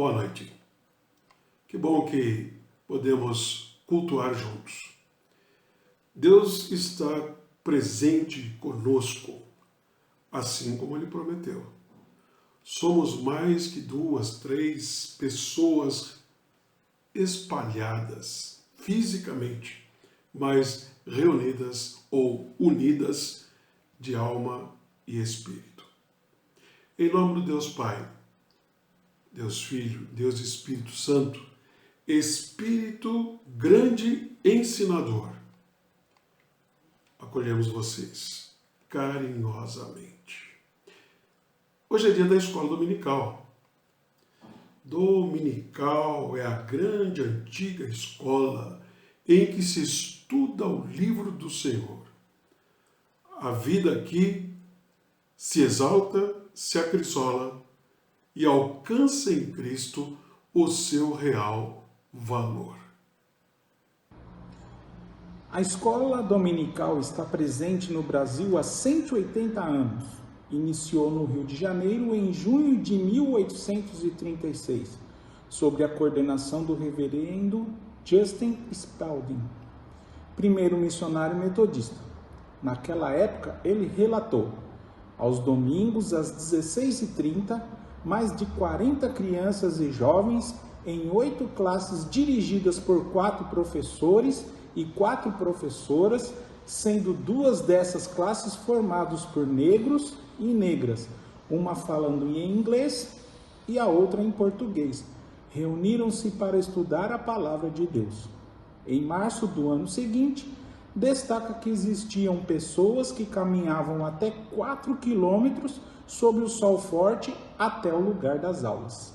Boa noite. Que bom que podemos cultuar juntos. Deus está presente conosco, assim como Ele prometeu. Somos mais que 2, 3 pessoas espalhadas fisicamente, mas reunidas ou unidas de alma e espírito. Em nome do Deus Pai, Deus Filho, Deus Espírito Santo, Espírito grande ensinador, acolhemos vocês carinhosamente. Hoje é dia da escola dominical. Dominical é a grande antiga escola em que se estuda o livro do Senhor. A vida aqui se exalta, se acrisola e alcança em Cristo o seu real valor. A escola dominical está presente no Brasil há 180 anos. Iniciou no Rio de Janeiro em junho de 1836, sob a coordenação do reverendo Justin Spalding, primeiro missionário metodista. Naquela época, ele relatou: aos domingos, às 16h30, mais de 40 crianças e jovens em 8 classes dirigidas por 4 professores e 4 professoras, sendo 2 dessas classes formadas por negros e negras, uma falando em inglês e a outra em português, reuniram-se para estudar a palavra de Deus. Em março do ano seguinte, destaca que existiam pessoas que caminhavam até 4 quilômetros sob o sol forte até o lugar das aulas.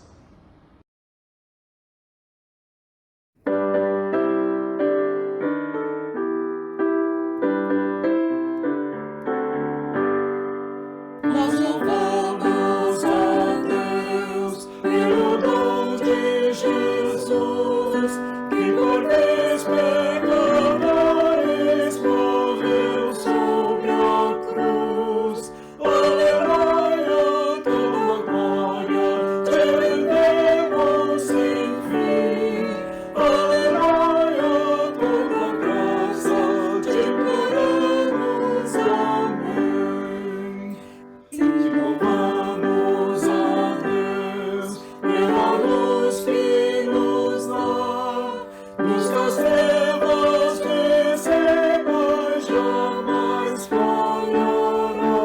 Nós louvamos a Deus pelo dom de Jesus, que por vez pecadores morreu sobre a cruz. Aleluia, toda glória te rendemos sem fim. Aleluia, toda graça te imploramos. Amém. E louvamos a Deus pela luz que nos dá, luz das trevas receba jamais falhará.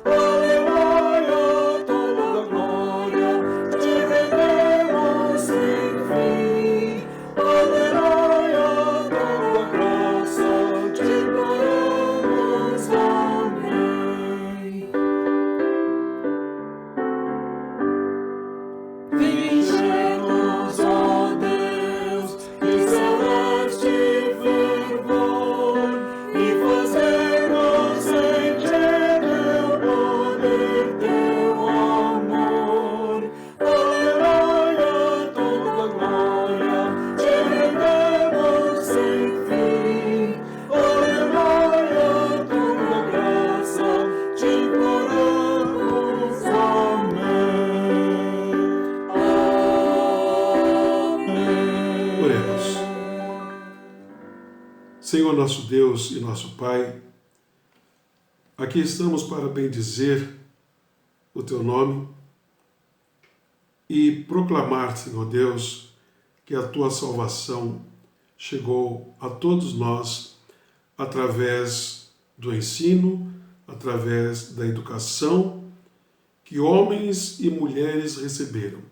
Aleluia, toda glória te rendemos sem fim. Aleluia, toda graça te imploramos. Amém. Vinde-nos, ó Deus, em celeste fervor, e fazer-nos sentir teu poder, teu amor. Aleluia, toda glória te rendemos sem fim. Aleluia, toda graça te imploramos. Amém. Oremos. Senhor nosso Deus e nosso Pai, aqui estamos para bendizer o Teu nome e proclamar, Senhor Deus, que a Tua salvação chegou a todos nós através do ensino, através da educação que homens e mulheres receberam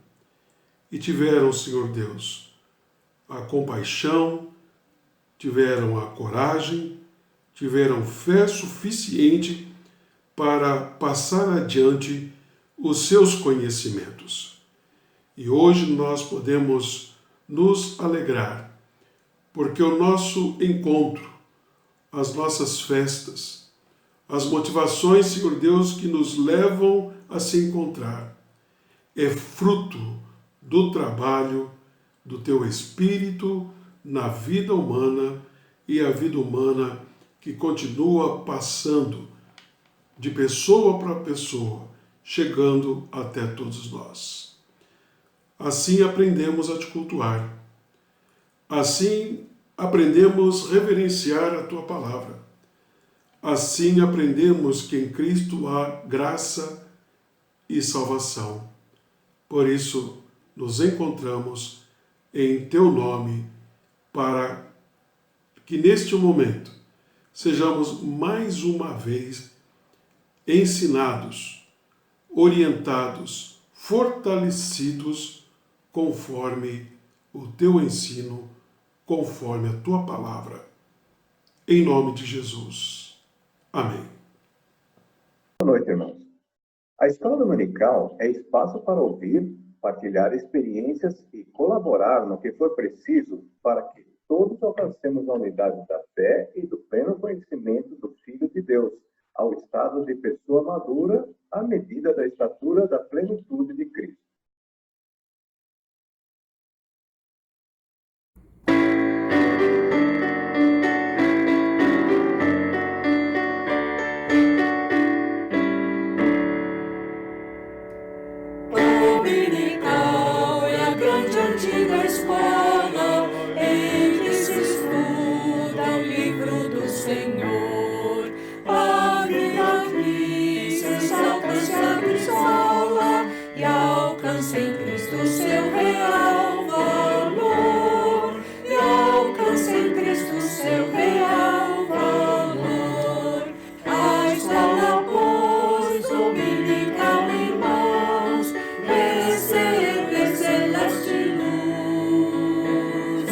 e tiveram, Senhor Deus, a compaixão, tiveram a coragem, tiveram fé suficiente para passar adiante os seus conhecimentos. E hoje nós podemos nos alegrar, porque o nosso encontro, as nossas festas, as motivações, Senhor Deus, que nos levam a se encontrar, é fruto do trabalho do Teu Espírito na vida humana e a vida humana que continua passando de pessoa para pessoa, chegando até todos nós. Assim aprendemos a te cultuar. Assim aprendemos a reverenciar a tua palavra. Assim aprendemos que em Cristo há graça e salvação. Por isso, nos encontramos em teu nome para que neste momento sejamos mais uma vez ensinados, orientados, fortalecidos conforme o teu ensino, conforme a tua palavra. Em nome de Jesus. Amém. Boa noite, irmãos. A escola dominical é espaço para ouvir, partilhar experiências e colaborar no que for preciso para que todos alcancemos a unidade da fé e do pleno conhecimento do Filho de Deus, ao estado de pessoa madura, à medida da estatura da plenitude de Cristo. Dominical é a grande antiga escola em que se estuda o livro do Senhor. Abre aqui, se exalta, se abrisola e alcança em Cristo seu real valor. E alcança em Cristo seu real valor. A escola, pois, dominical, irmãos, receber celeste luz.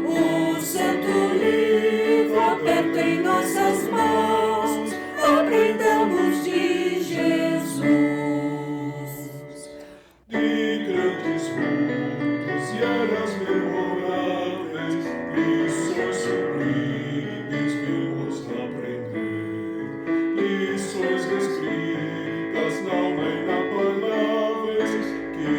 O santo livro aberto em nossas mãos, aprendamos de Jesus. De grandes vultos e eras memoráveis, lições sublimes vimos aprender. Lições escritas na alma inapagáveis, que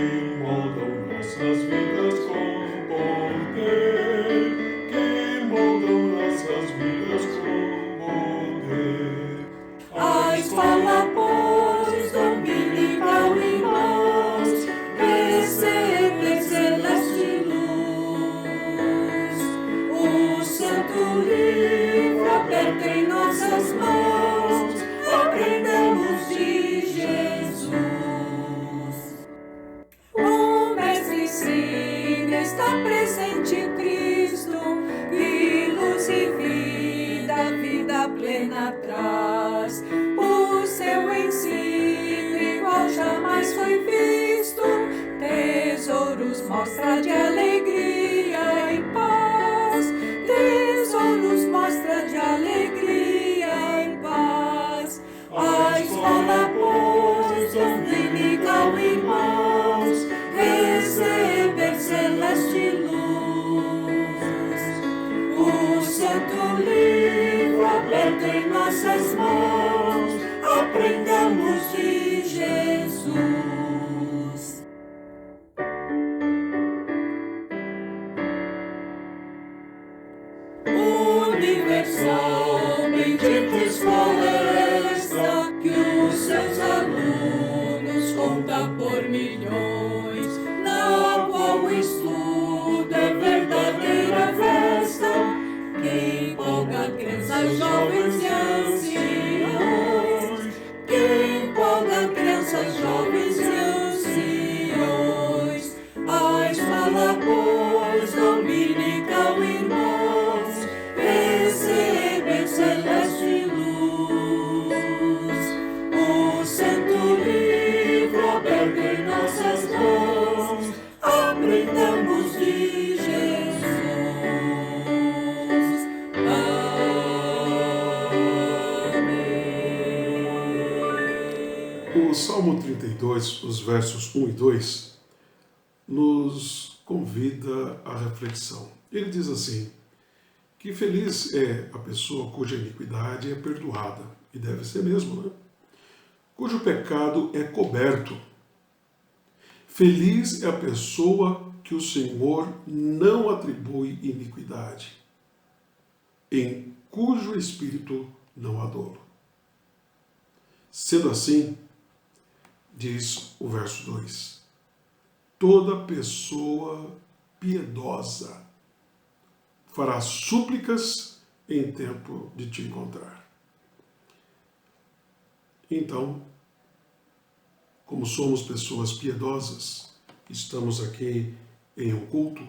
moldam nossas vidas com poder. Que moldam nossas vidas com poder. A escola, pois, dominical, irmãos, receber celeste luz. O santo livro aberto em nossas mãos, aprendamos de Jesus. O Mestre ensina, está presente Cristo, e luz e vida plena traz. O seu ensino igual jamais foi visto, tesouros mostra de alegria e paz. Tesouros mostra de alegria e paz. A escola, pois, dominical, irmãos, receber celeste luz. O santo livro aberto em nossas mãos, aprendamos de Jesus. Universal, bendita escola esta, que os seus alunos conta por milhões, na qual o estudo é verdadeira festa, que empolga crianças, jovens e anciões, que empolga crianças, jovens e anciões. A escola, pois, dominical, irmãos, receber celeste luz. O santo livro aberto em nossas mãos, aprendamos de Jesus. Amém. O Salmo 32, os versos 1 e 2, nos convida à reflexão. Ele diz assim, que feliz é a pessoa cuja iniquidade é perdoada, e deve ser mesmo, né? Cujo pecado é coberto. Feliz é a pessoa que o Senhor não atribui iniquidade, em cujo espírito não há dolo. Sendo assim, diz o verso 2, toda pessoa piedosa fará súplicas em tempo de te encontrar. Então, como somos pessoas piedosas, estamos aqui em um culto,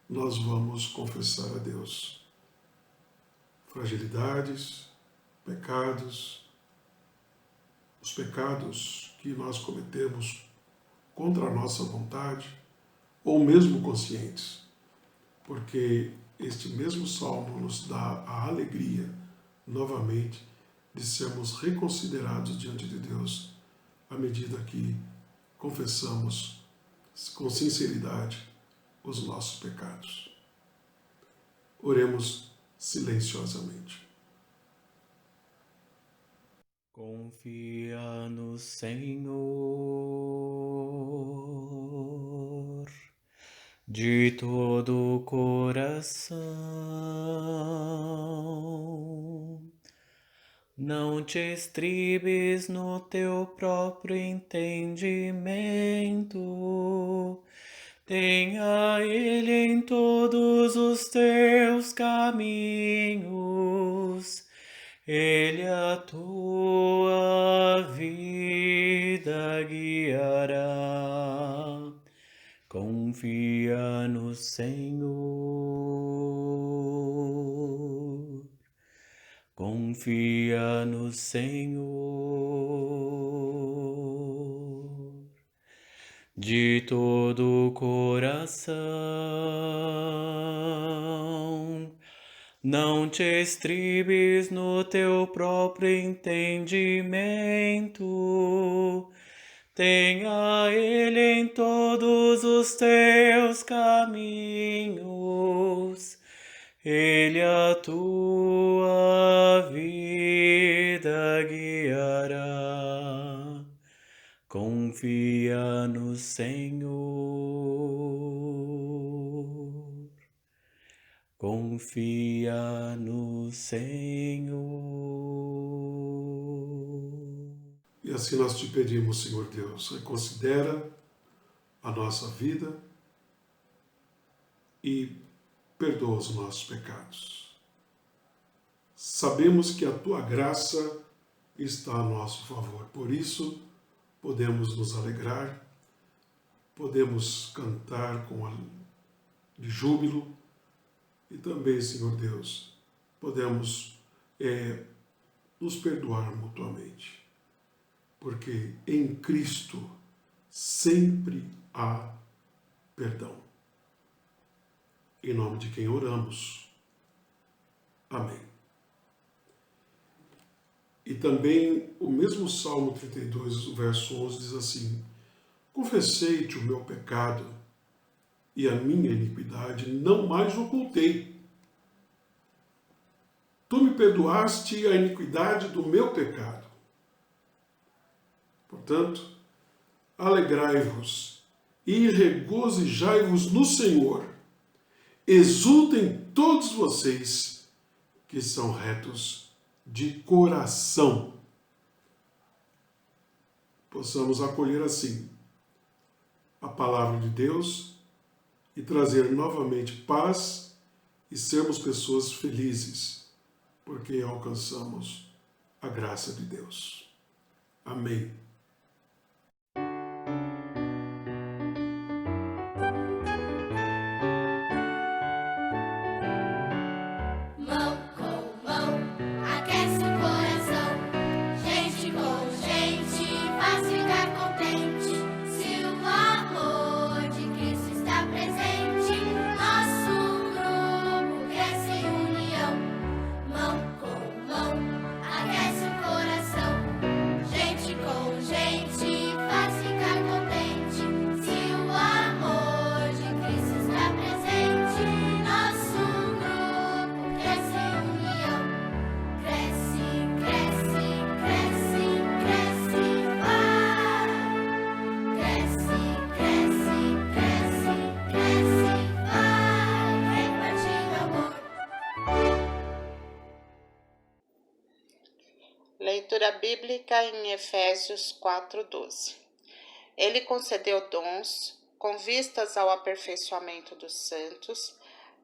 nós vamos confessar a Deus fragilidades, pecados, os pecados que nós cometemos contra a nossa vontade, ou mesmo conscientes, porque este mesmo salmo nos dá a alegria, novamente, de sermos reconsiderados diante de Deus à medida que confessamos com sinceridade os nossos pecados. Oremos silenciosamente. Confia no Senhor de todo o coração. Não te estribes no teu próprio entendimento. Tenha Ele em todos os teus caminhos. Ele a tua vida guiará. Confia no Senhor. Confia no Senhor de todo o coração. Não te estribes no teu próprio entendimento. Tenha Ele em todos os teus caminhos. Ele a tua vida guiará. Confia no Senhor. Confia no Senhor. E assim nós te pedimos, Senhor Deus, reconsidera a nossa vida e perdoa os nossos pecados. Sabemos que a tua graça está a nosso favor, por isso podemos nos alegrar, podemos cantar de júbilo e também, Senhor Deus, podemos nos perdoar mutuamente, porque em Cristo sempre há perdão. Em nome de quem oramos. Amém. E também o mesmo Salmo 32, o verso 11, diz assim: confessei-te o meu pecado e a minha iniquidade não mais ocultei. Tu me perdoaste a iniquidade do meu pecado. Portanto, alegrai-vos e regozijai-vos no Senhor. Exultem todos vocês que são retos de coração. Possamos acolher assim a palavra de Deus e trazer novamente paz e sermos pessoas felizes, porque alcançamos a graça de Deus. Amém. Leitura bíblica em Efésios 4:12. Ele concedeu dons com vistas ao aperfeiçoamento dos santos,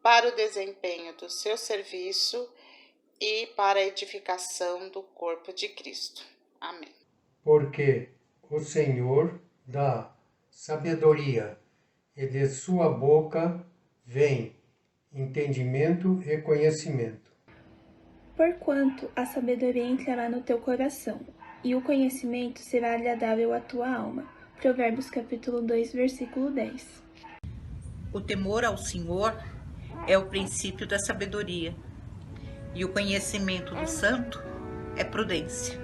para o desempenho do seu serviço e para a edificação do corpo de Cristo. Amém. Porque o Senhor dá sabedoria, e de sua boca vem entendimento e conhecimento. Porquanto a sabedoria entrará no teu coração, e o conhecimento será agradável à tua alma. Provérbios capítulo 2, versículo 10. O temor ao Senhor é o princípio da sabedoria, e o conhecimento do santo é prudência.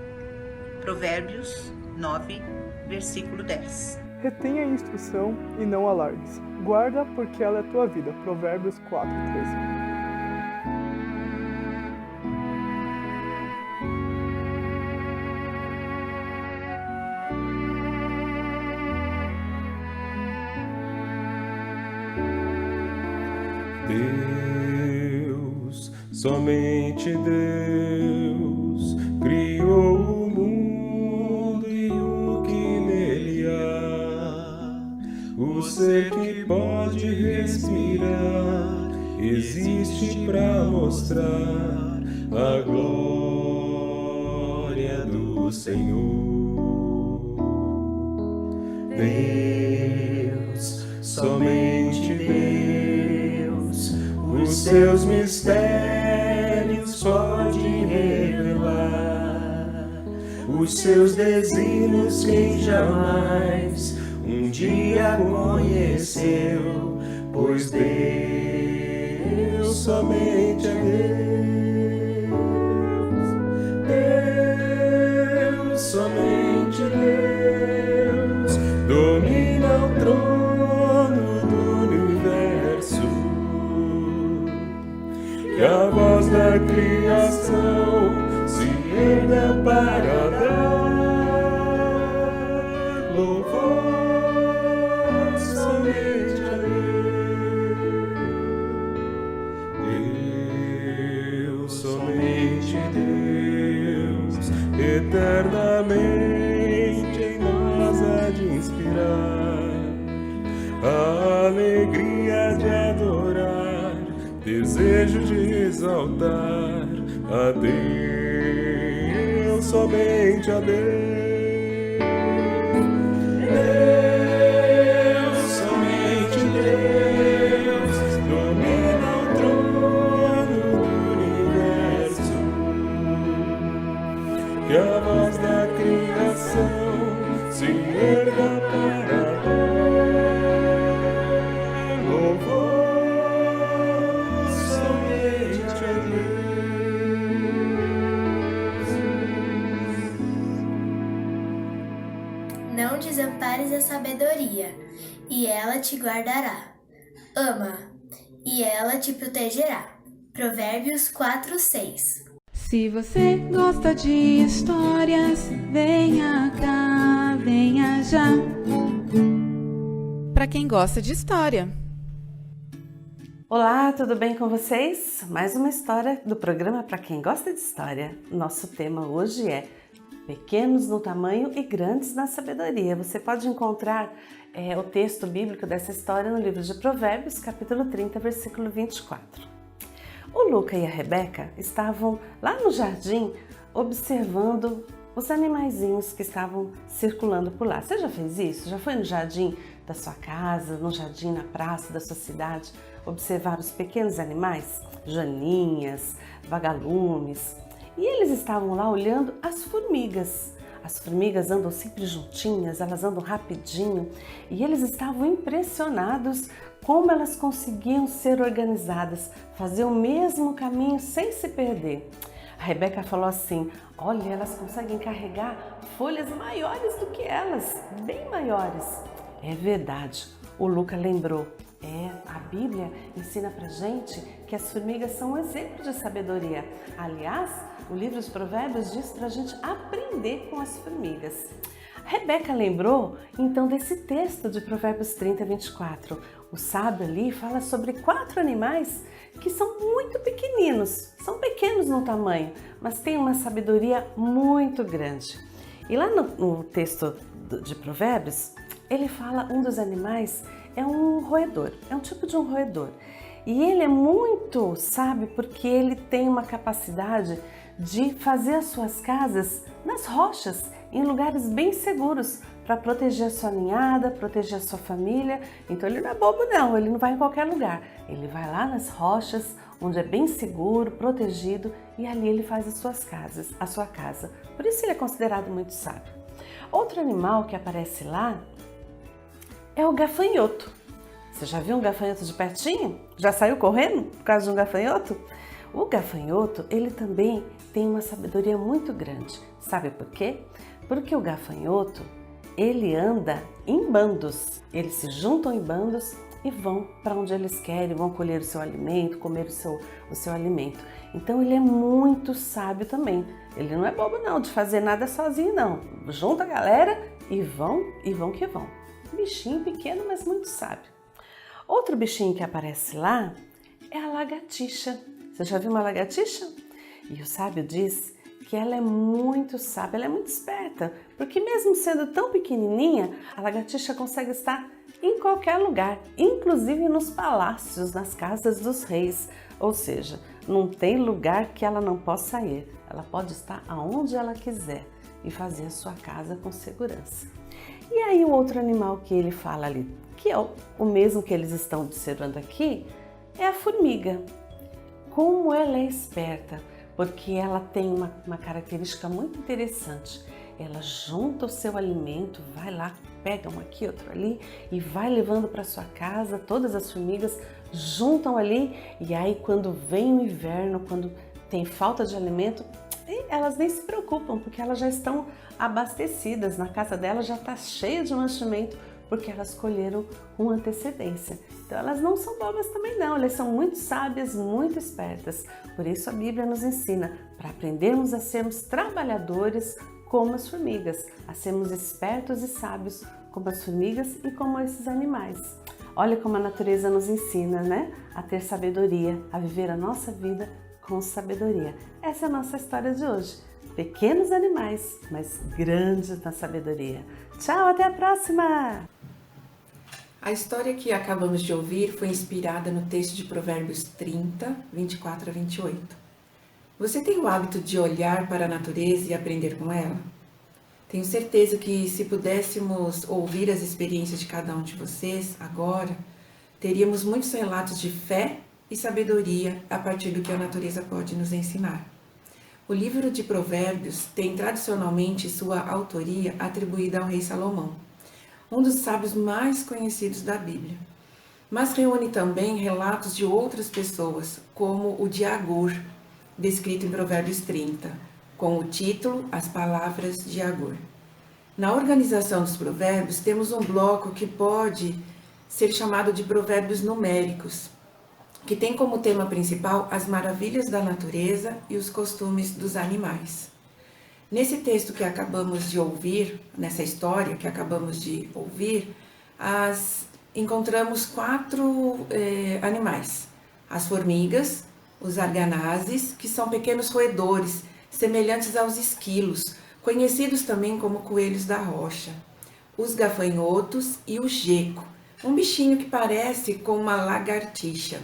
Provérbios 9, versículo 10. Retenha a instrução e não alardes. Guarda, porque ela é tua vida. Provérbios 4, 13. Deus, somente Deus, criou o mundo e o que nele há. O ser que pode respirar existe para mostrar a glória do Senhor. Deus, somente Deus, os seus mistérios pode revelar, os seus desígnios quem jamais um dia conheceu, pois Deus somente é Deus, Deus, somente Deus, domina o trono do universo. Que a voz da criação se erga para dar louvor somente a Deus, somente Deus, eternamente em nós há de inspirar a alegria de adorar, desejo de exaltar a Deus, somente a Deus. Deus, somente Deus, domina o trono do universo. Que a voz da criação se erga para dar louvor somente a Deus. Não desampares a sabedoria, e ela te guardará. Ama, e ela te protegerá. Provérbios 4, 6. Se você gosta de histórias, venha cá, venha já. Para quem gosta de história. Olá, tudo bem com vocês? Mais uma história do programa Para Quem Gosta de História. Nosso tema hoje é Pequenos no tamanho e grandes na sabedoria. Você pode encontrar o texto bíblico dessa história no livro de Provérbios, capítulo 30, versículo 24. O Luca e a Rebeca estavam lá no jardim observando os animaizinhos que estavam circulando por lá. Você já fez isso? Já foi no jardim da sua casa, no jardim na praça da sua cidade, observar os pequenos animais? Joaninhas, vagalumes. E eles estavam lá olhando as formigas. As formigas andam sempre juntinhas, elas andam rapidinho. E eles estavam impressionados como elas conseguiam ser organizadas, fazer o mesmo caminho sem se perder. A Rebeca falou assim: olha, elas conseguem carregar folhas maiores do que elas, bem maiores. É verdade, o Luca lembrou. A Bíblia ensina pra gente que as formigas são um exemplo de sabedoria. Aliás, o livro dos Provérbios diz pra gente aprender com as formigas. Rebeca lembrou então desse texto de Provérbios 30, 24. O sábio ali fala sobre 4 animais que são muito pequeninos, são pequenos no tamanho, mas têm uma sabedoria muito grande. E lá no texto de Provérbios, ele fala, um dos animais é um roedor, é um tipo de um roedor. E ele é muito sábio porque ele tem uma capacidade de fazer as suas casas nas rochas, em lugares bem seguros, para proteger a sua ninhada, proteger a sua família. Então ele não é bobo não, ele não vai em qualquer lugar. Ele vai lá nas rochas, onde é bem seguro, protegido, e ali ele faz a sua casa. Por isso ele é considerado muito sábio. Outro animal que aparece lá é o gafanhoto. Você já viu um gafanhoto de pertinho? Já saiu correndo por causa de um gafanhoto? O gafanhoto, ele também tem uma sabedoria muito grande. Sabe por quê? Porque o gafanhoto, ele anda em bandos. Eles se juntam em bandos e vão para onde eles querem, vão colher o seu alimento, comer o seu alimento. Então ele é muito sábio também. Ele não é bobo não de fazer nada sozinho não. Junta a galera e vão que vão. Bichinho pequeno, mas muito sábio. Outro bichinho que aparece lá é a lagartixa. Você já viu uma lagartixa? E o sábio diz que ela é muito sábia, ela é muito esperta, porque mesmo sendo tão pequenininha, a lagartixa consegue estar em qualquer lugar, inclusive nos palácios, nas casas dos reis. Ou seja, não tem lugar que ela não possa ir. Ela pode estar aonde ela quiser e fazer a sua casa com segurança. E aí o outro animal que ele fala ali, que é o mesmo que eles estão observando aqui, é a formiga. Como ela é esperta, porque ela tem uma característica muito interessante. Ela junta o seu alimento, vai lá, pega um aqui, outro ali e vai levando para sua casa. Todas as formigas juntam ali e aí quando vem o inverno, quando tem falta de alimento, elas nem se preocupam, porque elas já estão abastecidas. Na casa delas já está cheia de mantimento, porque elas colheram com antecedência. Então elas não são bobas também não, elas são muito sábias, muito espertas. Por isso a Bíblia nos ensina para aprendermos a sermos trabalhadores como as formigas, a sermos espertos e sábios como as formigas e como esses animais. Olha como a natureza nos ensina, né? A ter sabedoria, a viver a nossa vida com sabedoria. Essa é a nossa história de hoje. Pequenos animais, mas grandes na sabedoria. Tchau, até a próxima! A história que acabamos de ouvir foi inspirada no texto de Provérbios 30, 24 a 28. Você tem o hábito de olhar para a natureza e aprender com ela? Tenho certeza que se pudéssemos ouvir as experiências de cada um de vocês agora, teríamos muitos relatos de fé e sabedoria a partir do que a natureza pode nos ensinar. O livro de Provérbios tem tradicionalmente sua autoria atribuída ao rei Salomão, um dos sábios mais conhecidos da Bíblia, mas reúne também relatos de outras pessoas, como o de Agur, descrito em Provérbios 30, com o título As Palavras de Agur. Na organização dos provérbios, temos um bloco que pode ser chamado de provérbios numéricos, que tem como tema principal as maravilhas da natureza e os costumes dos animais. Nesse texto que acabamos de ouvir, nessa história que acabamos de ouvir, encontramos 4 animais. As formigas, os arganazes, que são pequenos roedores, semelhantes aos esquilos, conhecidos também como coelhos da rocha. Os gafanhotos e o geco, um bichinho que parece com uma lagartixa.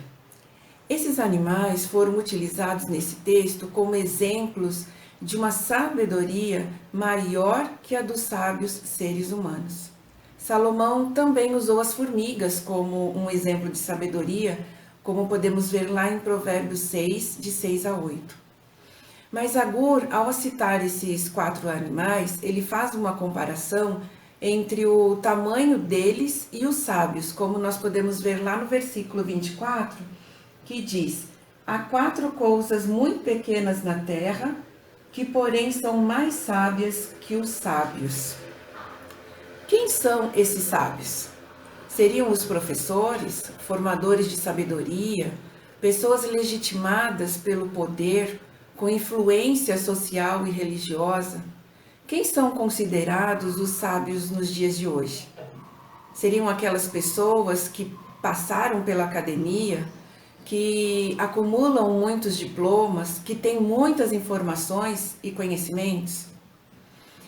Esses animais foram utilizados nesse texto como exemplos de uma sabedoria maior que a dos sábios seres humanos. Salomão também usou as formigas como um exemplo de sabedoria, como podemos ver lá em Provérbios 6, de 6 a 8. Mas Agur, ao citar esses 4 animais, ele faz uma comparação entre o tamanho deles e os sábios, como nós podemos ver lá no versículo 24, que diz: há 4 coisas muito pequenas na terra, que porém são mais sábias que os sábios. Quem são esses sábios? Seriam os professores, formadores de sabedoria, pessoas legitimadas pelo poder, com influência social e religiosa? Quem são considerados os sábios nos dias de hoje? Seriam aquelas pessoas que passaram pela academia, que acumulam muitos diplomas, que têm muitas informações e conhecimentos?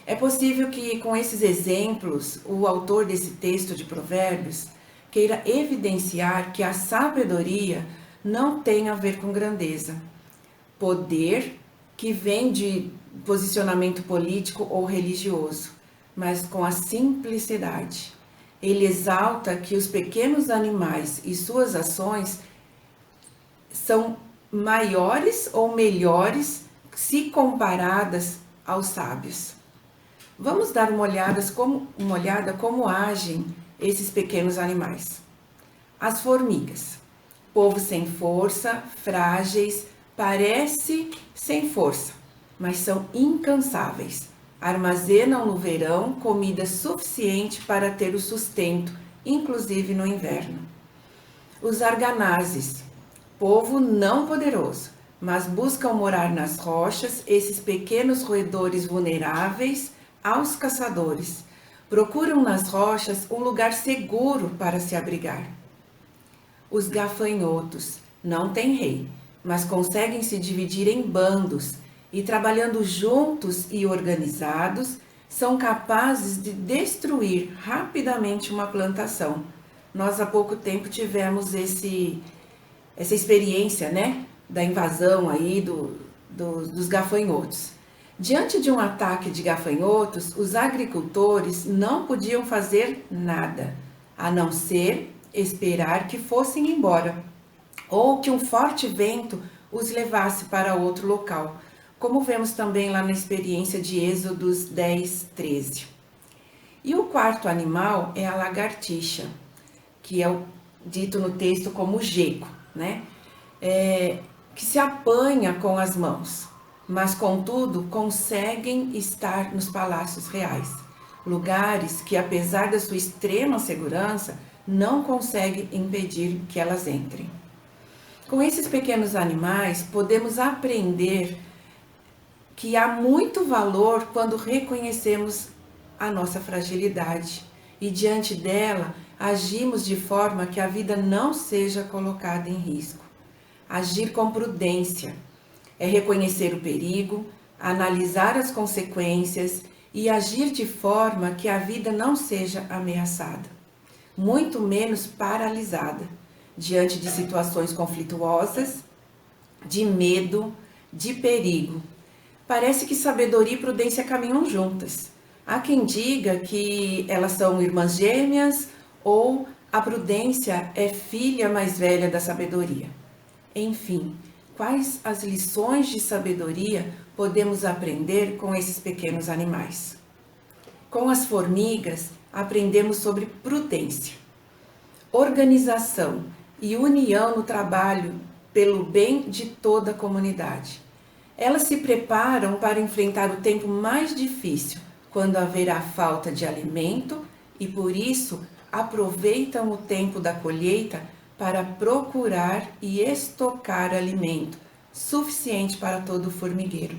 É possível que, com esses exemplos, o autor desse texto de Provérbios queira evidenciar que a sabedoria não tem a ver com grandeza, poder que vem de posicionamento político ou religioso, mas com a simplicidade. Ele exalta que os pequenos animais e suas ações são maiores ou melhores se comparadas aos sábios. Vamos dar uma olhada como agem esses pequenos animais. As formigas, povo sem força, frágeis, parece sem força, mas são incansáveis. Armazenam no verão comida suficiente para ter o sustento, inclusive no inverno. Os arganazes, povo não poderoso, mas buscam morar nas rochas, esses pequenos roedores vulneráveis aos caçadores. Procuram nas rochas um lugar seguro para se abrigar. Os gafanhotos não têm rei, mas conseguem se dividir em bandos e, trabalhando juntos e organizados, são capazes de destruir rapidamente uma plantação. Nós há pouco tempo tivemos essa experiência, né, da invasão aí dos gafanhotos. Diante de um ataque de gafanhotos, os agricultores não podiam fazer nada, a não ser esperar que fossem embora, ou que um forte vento os levasse para outro local, como vemos também lá na experiência de Êxodos 10, 13. E o quarto animal é a lagartixa, que é dito no texto como geco, né? Que se apanha com as mãos, mas contudo conseguem estar nos palácios reais, lugares que, apesar da sua extrema segurança, não conseguem impedir que elas entrem. Com esses pequenos animais, podemos aprender que há muito valor quando reconhecemos a nossa fragilidade e, diante dela, agimos de forma que a vida não seja colocada em risco. Agir com prudência é reconhecer o perigo, analisar as consequências e agir de forma que a vida não seja ameaçada, muito menos paralisada, diante de situações conflituosas, de medo, de perigo. Parece que sabedoria e prudência caminham juntas. Há quem diga que elas são irmãs gêmeas ou a prudência é filha mais velha da sabedoria. Enfim, quais as lições de sabedoria podemos aprender com esses pequenos animais? Com as formigas, aprendemos sobre prudência, organização e união no trabalho pelo bem de toda a comunidade. Elas se preparam para enfrentar o tempo mais difícil, quando haverá falta de alimento, e por isso aproveitam o tempo da colheita para procurar e estocar alimento suficiente para todo o formigueiro.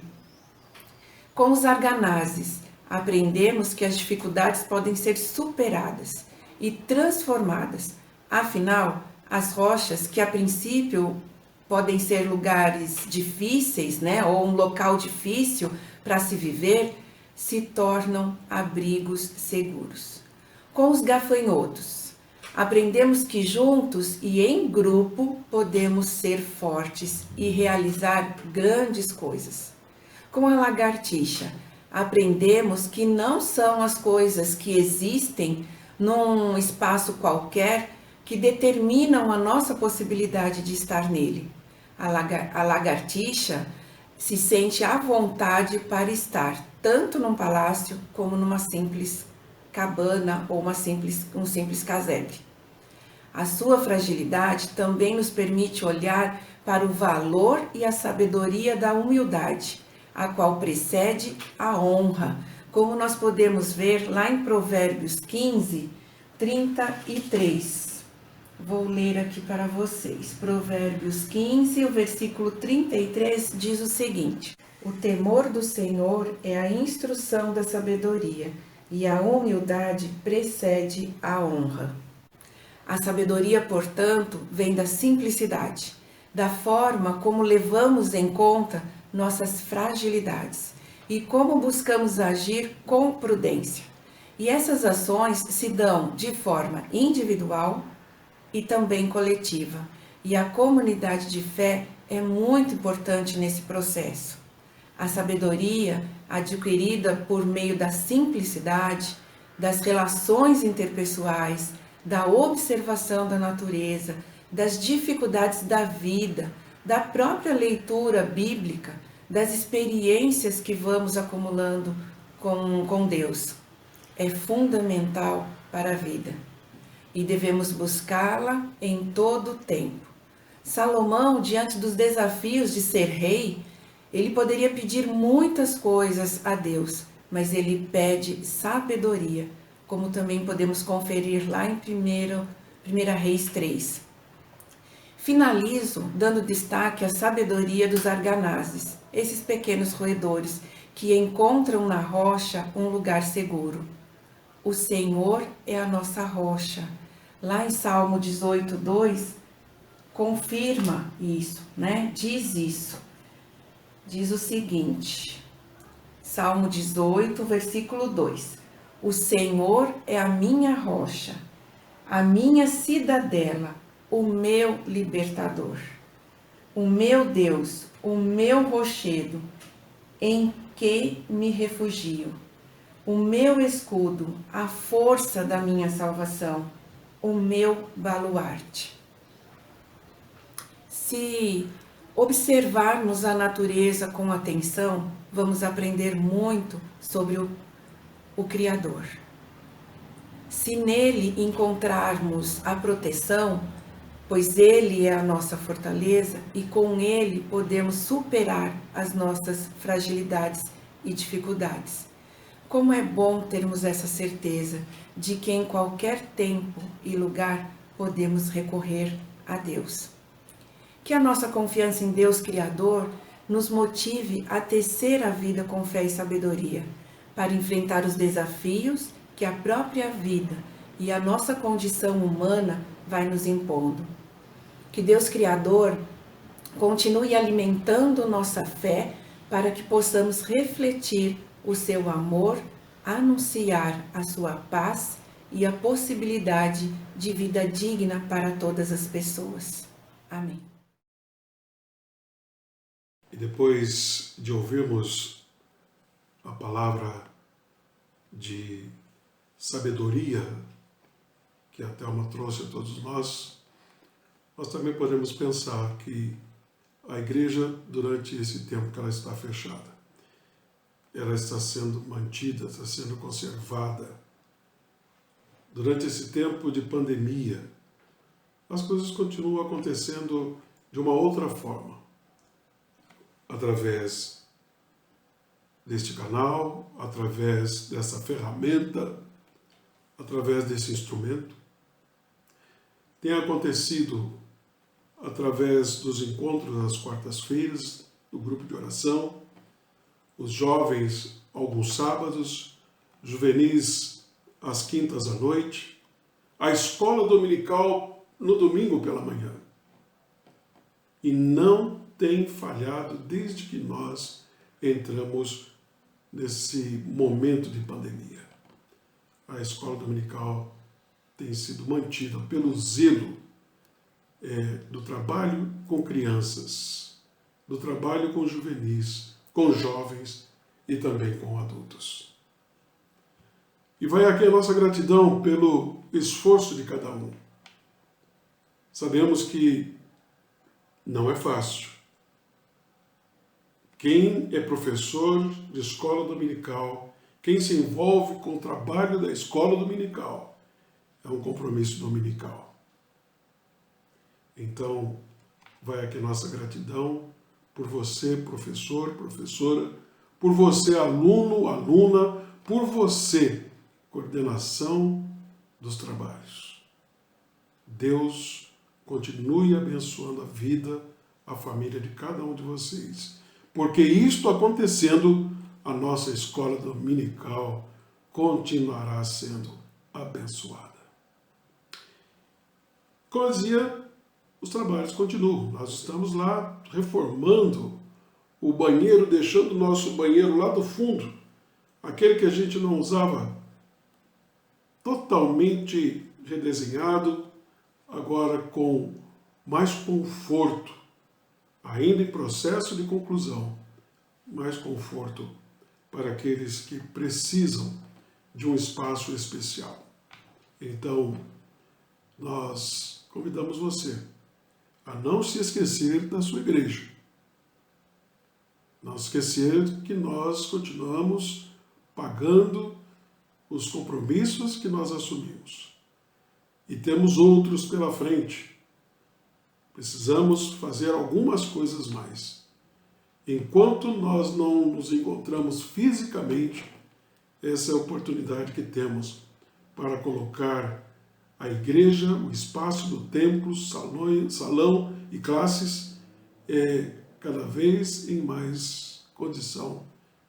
Com os arganazes, aprendemos que as dificuldades podem ser superadas e transformadas. Afinal, as rochas, que a princípio podem ser lugares difíceis, né, ou um local difícil para se viver, se tornam abrigos seguros. Com os gafanhotos, aprendemos que juntos e em grupo podemos ser fortes e realizar grandes coisas. Com a lagartixa, aprendemos que não são as coisas que existem num espaço qualquer que determinam a nossa possibilidade de estar nele. A lagartixa se sente à vontade para estar tanto num palácio como numa simples cabana ou um simples casebre. A sua fragilidade também nos permite olhar para o valor e a sabedoria da humildade, a qual precede a honra, como nós podemos ver lá em Provérbios 15, 33. Vou ler aqui para vocês. Provérbios 15, o versículo 33 diz o seguinte: o temor do Senhor é a instrução da sabedoria, e a humildade precede a honra. A sabedoria, portanto, vem da simplicidade, da forma como levamos em conta nossas fragilidades e como buscamos agir com prudência. E essas ações se dão de forma individual e também coletiva. E a comunidade de fé é muito importante nesse processo. A sabedoria adquirida por meio da simplicidade, das relações interpessoais, da observação da natureza, das dificuldades da vida, da própria leitura bíblica, das experiências que vamos acumulando com Deus. É fundamental para a vida e devemos buscá-la em todo o tempo. Salomão, diante dos desafios de ser rei, ele poderia pedir muitas coisas a Deus, mas ele pede sabedoria, como também podemos conferir lá em 1 Reis 3. Finalizo dando destaque à sabedoria dos arganazes, esses pequenos roedores que encontram na rocha um lugar seguro. O Senhor é a nossa rocha. Lá em Salmo 18:2, confirma isso, né? Diz isso. Diz o seguinte, Salmo 18, versículo 2. O Senhor é a minha rocha, a minha cidadela, o meu libertador, o meu Deus, o meu rochedo, em que me refugio, o meu escudo, a força da minha salvação, o meu baluarte. Se observarmos a natureza com atenção, vamos aprender muito sobre o Criador. Se nele encontrarmos a proteção, pois ele é a nossa fortaleza e com ele podemos superar as nossas fragilidades e dificuldades. Como é bom termos essa certeza de que em qualquer tempo e lugar podemos recorrer a Deus. Que a nossa confiança em Deus Criador nos motive a tecer a vida com fé e sabedoria, para enfrentar os desafios que a própria vida e a nossa condição humana vai nos impondo. Que Deus Criador continue alimentando nossa fé para que possamos refletir o seu amor, anunciar a sua paz e a possibilidade de vida digna para todas as pessoas. Amém. E depois de ouvirmos a palavra de sabedoria que a Thelma trouxe a todos nós também podemos pensar que a igreja, durante esse tempo que ela está fechada, ela está sendo mantida, está sendo conservada. Durante esse tempo de pandemia, as coisas continuam acontecendo de uma outra forma, através deste canal, através dessa ferramenta, através desse instrumento. Tem acontecido através dos encontros às quartas-feiras, do grupo de oração, os jovens alguns sábados, juvenis às quintas à noite, a escola dominical no domingo pela manhã. E não tem falhado desde que nós entramos nesse momento de pandemia. A escola dominical tem sido mantida pelo zelo do trabalho com crianças, do trabalho com juvenis, com jovens e também com adultos. E vai aqui a nossa gratidão pelo esforço de cada um. Sabemos que não é fácil. Quem é professor de escola dominical, quem se envolve com o trabalho da escola dominical, é um compromisso dominical. Então, vai aqui a nossa gratidão por você, professor, professora, por você, aluno, aluna, por você, coordenação dos trabalhos. Deus continue abençoando a vida, a família de cada um de vocês. Porque isto acontecendo, a nossa escola dominical continuará sendo abençoada. Como eu dizia, os trabalhos continuam. Nós estamos lá reformando o banheiro, deixando o nosso banheiro lá do fundo, aquele que a gente não usava, totalmente redesenhado, agora com mais conforto, ainda em processo de conclusão, mais conforto para aqueles que precisam de um espaço especial. Então, nós convidamos você a não se esquecer da sua igreja. Não esquecer que nós continuamos pagando os compromissos que nós assumimos. E temos outros pela frente. Precisamos fazer algumas coisas mais. Enquanto nós não nos encontramos fisicamente, essa é a oportunidade que temos para colocar a igreja, o espaço do templo, salão e classes, cada vez em mais condição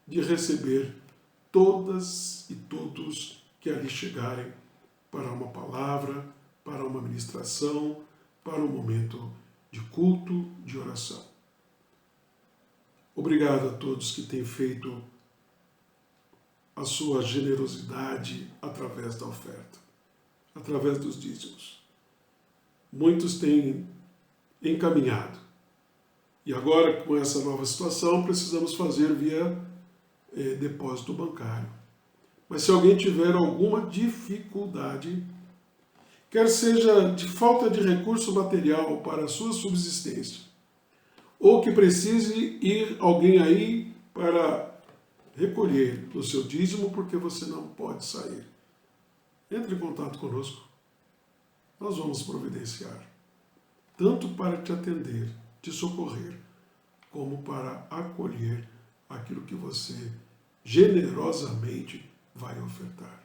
de receber todas e todos que ali chegarem para uma palavra, para uma ministração, para um momento de culto, de oração. Obrigado a todos que têm feito a sua generosidade através da oferta, através dos dízimos. Muitos têm encaminhado. E agora, com essa nova situação, precisamos fazer via depósito bancário. Mas se alguém tiver alguma dificuldade, quer seja de falta de recurso material para a sua subsistência, ou que precise ir alguém aí para recolher o seu dízimo porque você não pode sair, entre em contato conosco. Nós vamos providenciar, tanto para te atender, te socorrer, como para acolher aquilo que você generosamente vai ofertar.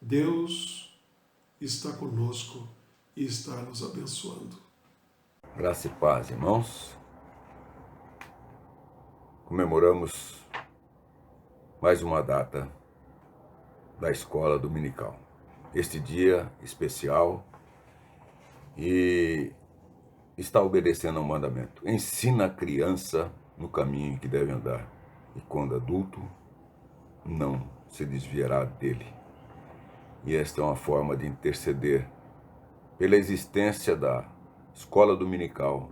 Deus está conosco e está nos abençoando. Graça e paz, irmãos. Comemoramos mais uma data da escola dominical. Este dia especial e está obedecendo ao mandamento. Ensina a criança no caminho que deve andar e quando adulto não se desviará dele. E esta é uma forma de interceder pela existência da escola dominical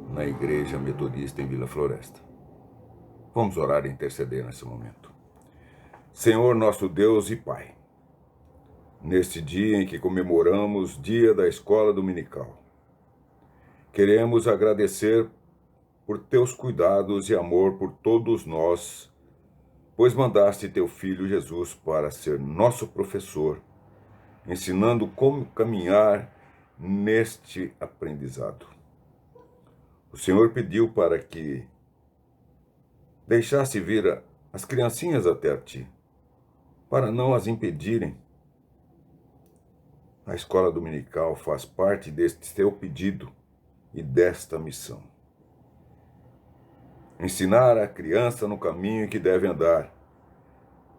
na Igreja Metodista em Vila Floresta. Vamos orar e interceder nesse momento. Senhor nosso Deus e Pai, neste dia em que comemoramos o Dia da Escola Dominical, queremos agradecer por teus cuidados e amor por todos nós, pois mandaste teu Filho Jesus para ser nosso professor, ensinando como caminhar neste aprendizado. O Senhor pediu para que deixasse vir as criancinhas até a ti, para não as impedirem. A escola dominical faz parte deste teu pedido e desta missão. Ensinar a criança no caminho que deve andar.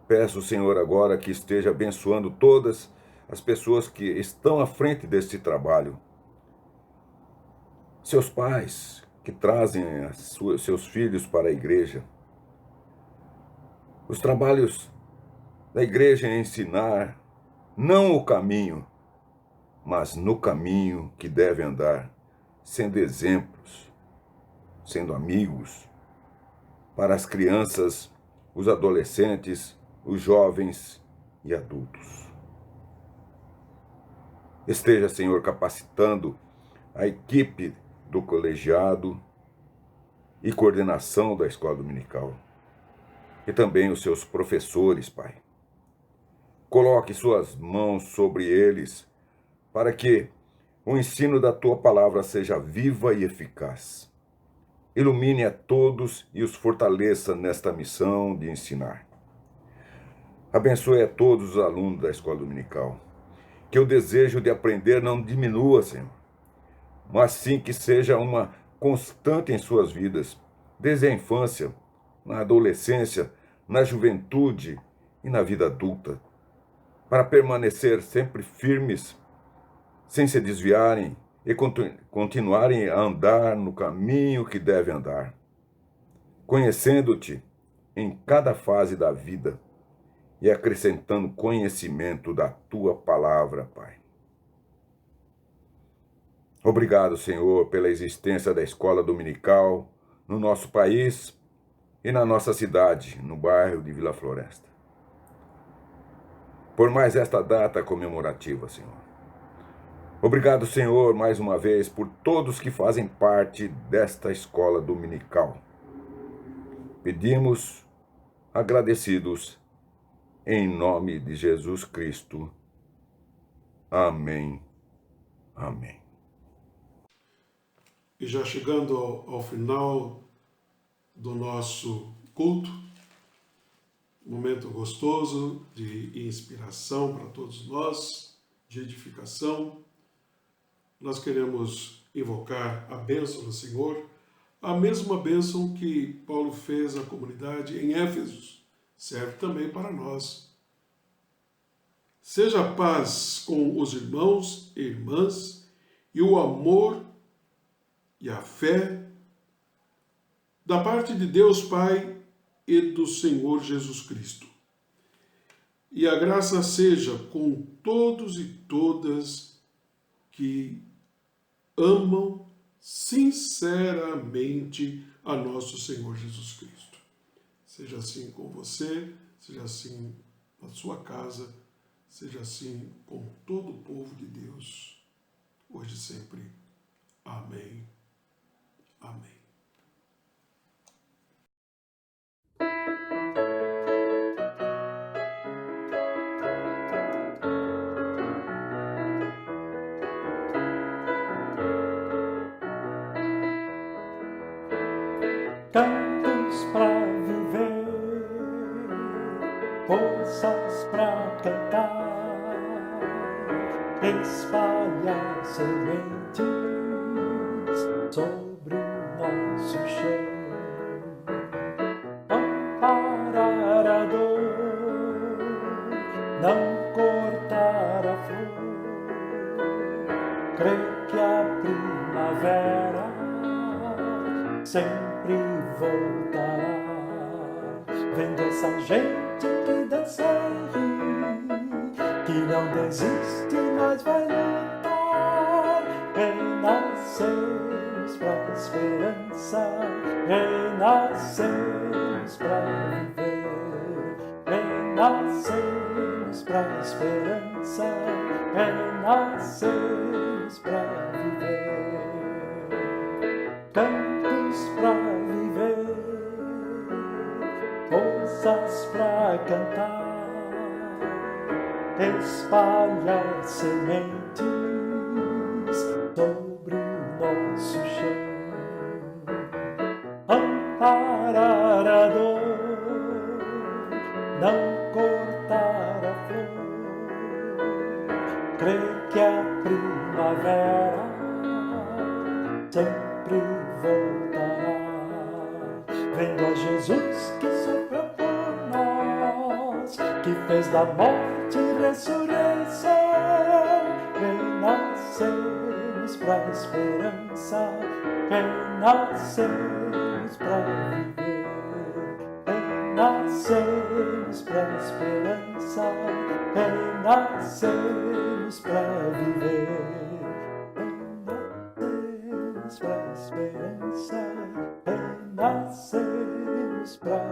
Peço, Senhor, agora que esteja abençoando todas as pessoas que estão à frente deste trabalho. Seus pais que trazem seus filhos para a igreja. Os trabalhos da igreja é ensinar não o caminho, mas no caminho que deve andar, sendo exemplos, sendo amigos para as crianças, os adolescentes, os jovens e adultos. Esteja, Senhor, capacitando a equipe do colegiado e coordenação da escola dominical, e também os seus professores, Pai. Coloque suas mãos sobre eles, para que o ensino da tua palavra seja viva e eficaz. Ilumine a todos e os fortaleça nesta missão de ensinar. Abençoe a todos os alunos da escola dominical. Que o desejo de aprender não diminua, Senhor, mas sim que seja uma constante em suas vidas, desde a infância, na adolescência, na juventude e na vida adulta, para permanecer sempre firmes, sem se desviarem e continuarem a andar no caminho que devem andar, conhecendo-te em cada fase da vida e acrescentando conhecimento da tua palavra, Pai. Obrigado, Senhor, pela existência da escola dominical no nosso país e na nossa cidade, no bairro de Vila Floresta. Por mais esta data comemorativa, Senhor. Obrigado, Senhor, mais uma vez, por todos que fazem parte desta escola dominical. Pedimos, agradecidos, em nome de Jesus Cristo. Amém. Amém. E já chegando ao final do nosso culto, momento gostoso de inspiração para todos nós, de edificação, nós queremos invocar a bênção do Senhor, a mesma bênção que Paulo fez à comunidade em Éfeso, serve também para nós. Seja a paz com os irmãos e irmãs e o amor e a fé da parte de Deus Pai e do Senhor Jesus Cristo. E a graça seja com todos e todas que amam sinceramente a nosso Senhor Jesus Cristo. Seja assim com você, seja assim na sua casa, seja assim com todo o povo de Deus, hoje e sempre. Amém. Amém. Cantos pra viver, forças pra cantar, espalhar sementes sobre o nosso chão, amparar a dor, não cortar a flor, crer que a primavera sempre voltará, vendo essa gente que dança e ri, que não desiste, mas vai lutar. Renascemos pra esperança, renascemos pra viver, renascemos pra esperança, renascemos pra viver. Cantos pra viver, forças pra cantar, espalhar sementes sobre o nosso chão, amparar a dor, não cortar a flor, crer que a primavera sempre voltará, vendo a Jesus que sofreu por nós, que fez da morte ressurreição. Renascemos pra esperança, renascemos pra viver, renascemos pra esperança, renascemos pra viver. Pra esperança, renascemos pra